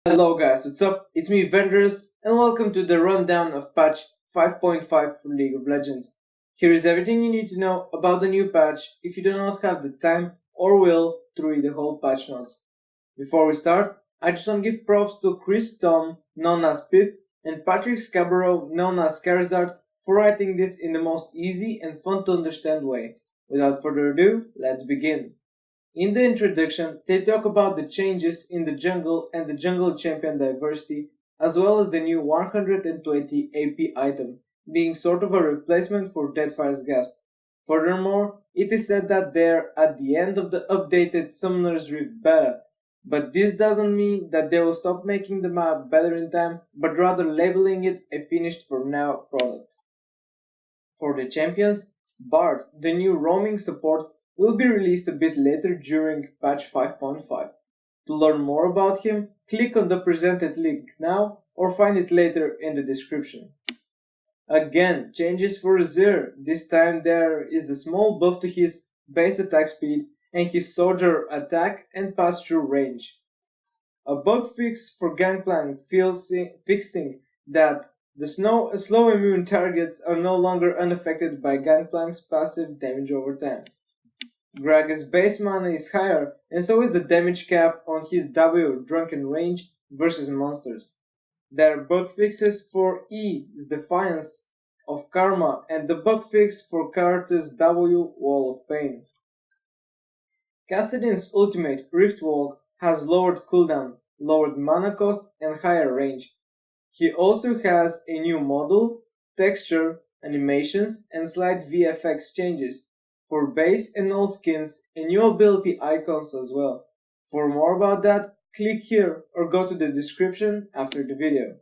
Hello guys, what's up? It's me Vendors and welcome to the rundown of patch 5.5 for League of Legends. Here is everything you need to know about the new patch if you do not have the time or will to read the whole patch notes. Before we start, I just want to give props to Chris Tom, known as Pip, and Patrick Scarborough, known as Scarzard, for writing this in the most easy and fun to understand way. Without further ado, let's begin. In the introduction, they talk about the changes in the jungle and the jungle champion diversity, as well as the new 120 AP item, being sort of a replacement for Deathfire's Gasp. Furthermore, it is said that they're at the end of the updated Summoner's Rift beta, but this doesn't mean that they will stop making the map better in time, but rather labeling it a finished for now product. For the champions, Bard, the new roaming support, will be released a bit later during patch 5.5. To learn more about him, click on the presented link now or find it later in the description. Again, changes for Azir. This time there is a small buff to his base attack speed and his soldier attack and pass-through range. A bug fix for Gangplank fixing that the slow immune targets are no longer unaffected by Gangplank's passive damage over time. Gragas' base mana is higher, and so is the damage cap on his W Drunken range versus monsters. There are bug fixes for E's Defiance of Karma and the bug fix for Karthus' W Wall of Pain. Kassadin's ultimate Riftwalk has lowered cooldown, lowered mana cost, and higher range. He also has a new model, texture, animations, and slight VFX changes for base and all skins and new ability icons as well. For more about that, click here or go to the description after the video.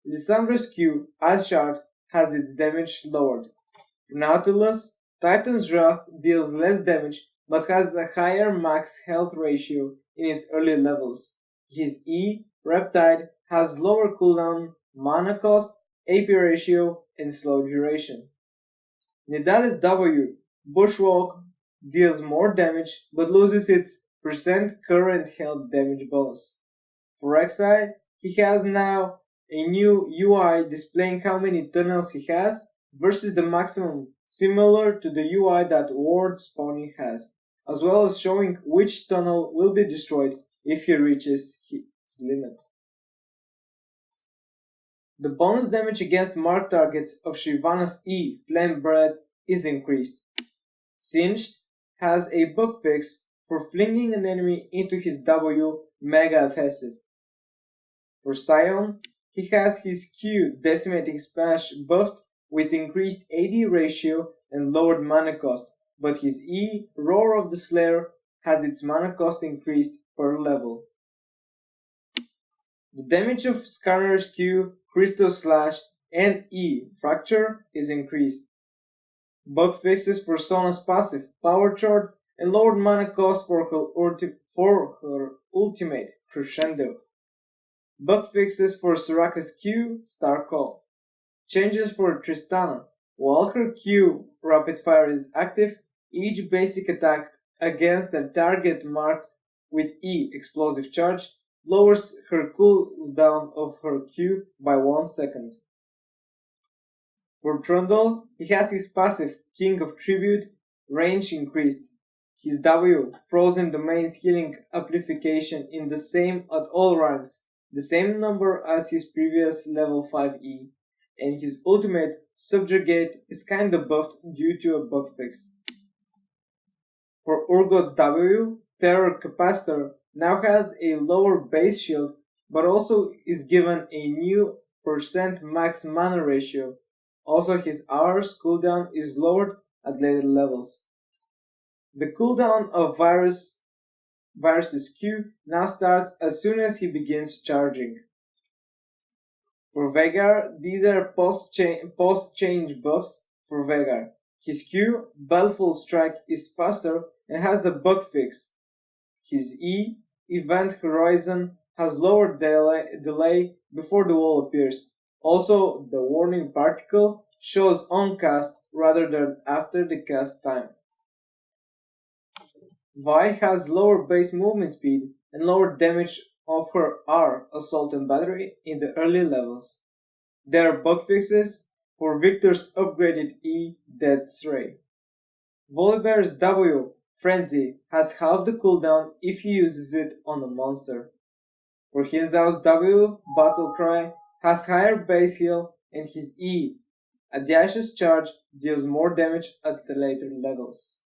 Lissandra's Q, as shard, has its damage lowered. Nautilus, Titan's Wrath deals less damage but has a higher max health ratio in its early levels. His E, Reptide, has lower cooldown, mana cost, AP ratio, and slow duration. Nidalee's W, Bushwalk, deals more damage but loses its percent current health damage bonus. For Rek'Sai, he has now a new UI displaying how many tunnels he has versus the maximum, similar to the UI that Ward Spawning has, as well as showing which tunnel will be destroyed if he reaches his limit. The bonus damage against marked targets of Shyvana's E, Flame Breath, is increased. Singed has a bug fix for flinging an enemy into his W Mega Adhesive. For Sion, he has his Q Decimating Smash buffed with increased AD ratio and lowered mana cost, but his E Roar of the Slayer has its mana cost increased per level. The damage of Skarner's Q, Crystal Slash, and E Fracture is increased. Bug fixes for Sona's passive, Power Charge, and lowered mana cost for her ultimate, Crescendo. Bug fixes for Soraka's Q, Star Call. Changes for Tristana. While her Q, Rapid Fire, is active, each basic attack against a target marked with E, Explosive Charge, lowers her cooldown of her Q by 1 second. For Trundle, he has his passive, King of Tribute, range increased. His W, Frozen Domain's healing amplification in the same at all ranks, the same number as his previous level 5 E, and his ultimate, Subjugate, is kinda buffed due to a bug fix. For Urgot's W, Terror Capacitor now has a lower base shield, but also is given a new percent max mana ratio. Also, his hour's cooldown is lowered at later levels. The cooldown of Virus's Q now starts as soon as he begins charging. For Veigar, these are post-change buffs for Veigar. His Q, Baleful Strike, is faster and has a bug fix. His E, Event Horizon, has lower delay before the wall appears. Also, the warning particle shows on cast rather than after the cast time. Vi has lower base movement speed and lower damage of her R assault and battery in the early levels. There are bug fixes for Victor's upgraded E Death's Ray. Volibear's W Frenzy has half the cooldown if he uses it on a monster. For Hinzao's W Battle Cry has higher base heal and his E Audacious Charge deals more damage at the later levels.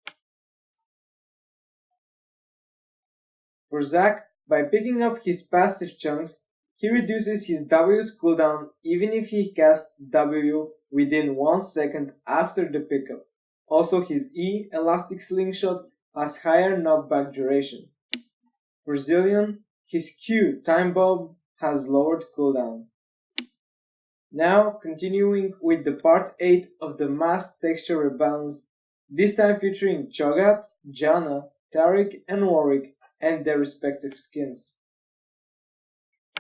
For Zack, by picking up his passive chunks, he reduces his W's cooldown even if he casts W within 1 second after the pickup. Also his E Elastic Slingshot has higher knockback duration. For Zillion, his Q Time Bomb has lowered cooldown. Now continuing with the part 8 of the mass texture rebalance, this time featuring Cho'Gath, Janna, Taric and Warwick and their respective skins.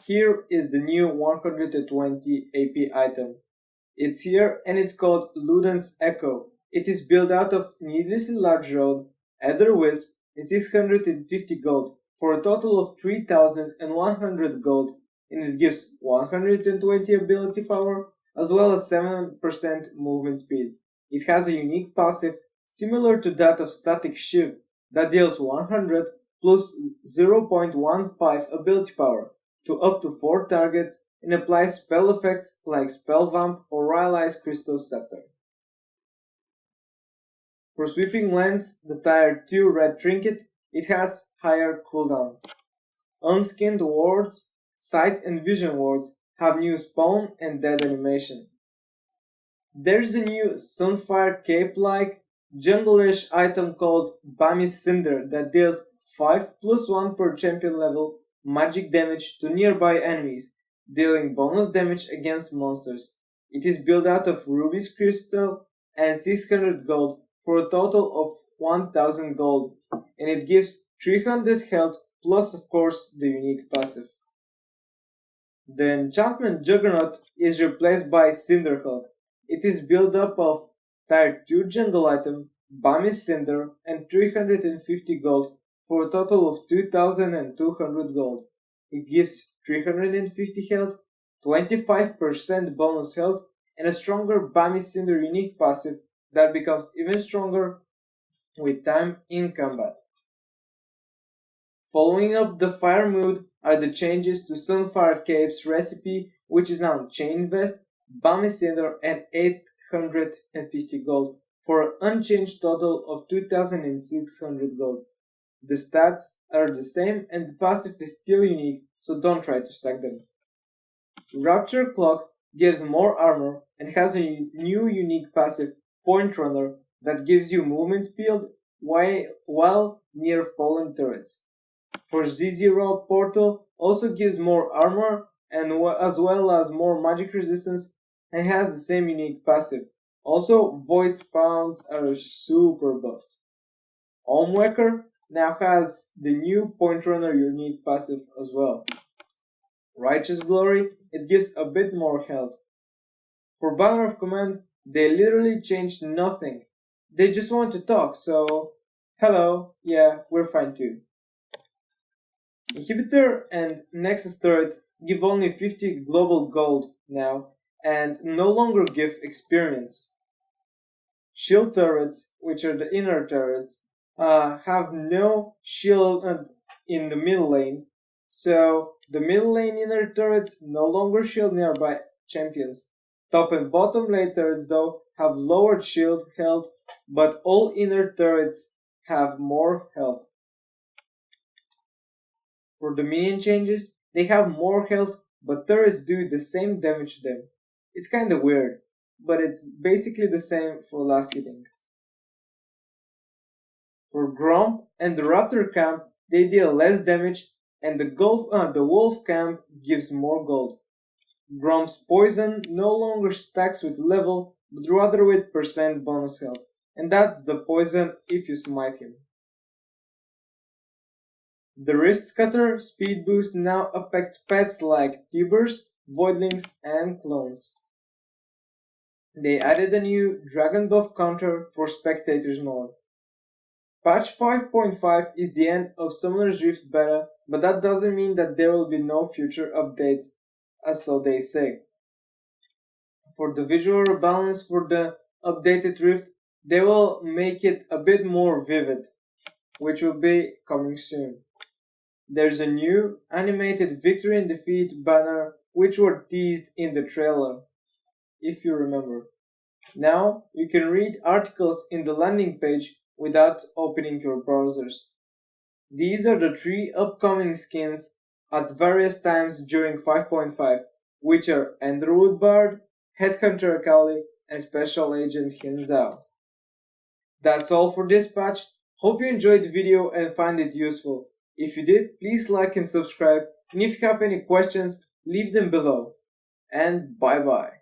Here is the new 120 AP item. It's here and it's called Luden's Echo. It is built out of needlessly large road, Ether Wisp, and 650 gold for a total of 3100 gold, and it gives 120 ability power as well as 7% movement speed. It has a unique passive similar to that of Static Shiv that deals 100 plus 0.15 ability power to up to 4 targets and applies spell effects like Spell Vamp or Rylai's Crystal Scepter. For Sweeping Lens, the Tier 2 red trinket, it has higher cooldown. Unskinned wards, Sight and Vision wards have new spawn and dead animation. There's a new Sunfire Cape-like jungle-ish item called Bami's Cinder that deals 5 plus 1 per champion level magic damage to nearby enemies, dealing bonus damage against monsters. It is built out of Ruby's Crystal and 600 gold for a total of 1000 gold, and it gives 300 health plus of course the unique passive. The enchantment Juggernaut is replaced by Cinderheart. It is built up of Tier 2 jungle item, Bami's Cinder, and 350 gold for a total of 2200 gold. It gives 350 health, 25% bonus health, and a stronger Bami's Cinder unique passive that becomes even stronger with time in combat. Following up the fire mood are the changes to Sunfire Cape's recipe, which is now Chain Vest, Bami's Cinder, and 850 gold for an unchanged total of 2600 gold. The stats are the same and the passive is still unique, so don't try to stack them. Rapture Clock gives more armor and has a new unique passive, Point Runner, that gives you movement speed while near fallen turrets. For Z0 Portal also gives more armor and as well as more magic resistance and has the same unique passive. Also, Void Spawns are super buffed. Almwaker now has the new Point Runner unique passive as well. Righteous Glory, it gives a bit more health. For Banner of Command, they literally changed nothing. They just want to talk, so hello, yeah, we're fine too. Inhibitor and Nexus turrets give only 50 global gold now and no longer give experience. Shield turrets, which are the inner turrets, have no shield in the middle lane, so the middle lane inner turrets no longer shield nearby champions. Top and bottom lane turrets though have lowered shield health, but all inner turrets have more health. For the minion changes, they have more health, but turrets do the same damage to them. It's kinda weird, but it's basically the same for last hitting. For Gromp and the Raptor Camp, they deal less damage, and the Wolf Camp gives more gold. Gromp's poison no longer stacks with level, but rather with percent bonus health, and that's the poison if you smite him. The Rift Scatter speed boost now affects pets like Tubers, Voidlings, and Clones. They added a new Dragon Buff counter for Spectators mode. Patch 5.5 is the end of Summoner's Rift beta but that doesn't mean that there will be no future updates, as so they say. For the visual balance for the updated Rift, they will make it a bit more vivid, which will be coming soon. There's a new animated victory and defeat banner which were teased in the trailer, if you remember. Now you can read articles in the landing page without opening your browsers. These are the 3 upcoming skins at various times during 5.5, which are Enderwood Bard, Headhunter Akali, and Special Agent Hinzao. That's all for this patch. Hope you enjoyed the video and find it useful. If you did, please like and subscribe, and if you have any questions, leave them below. And bye bye.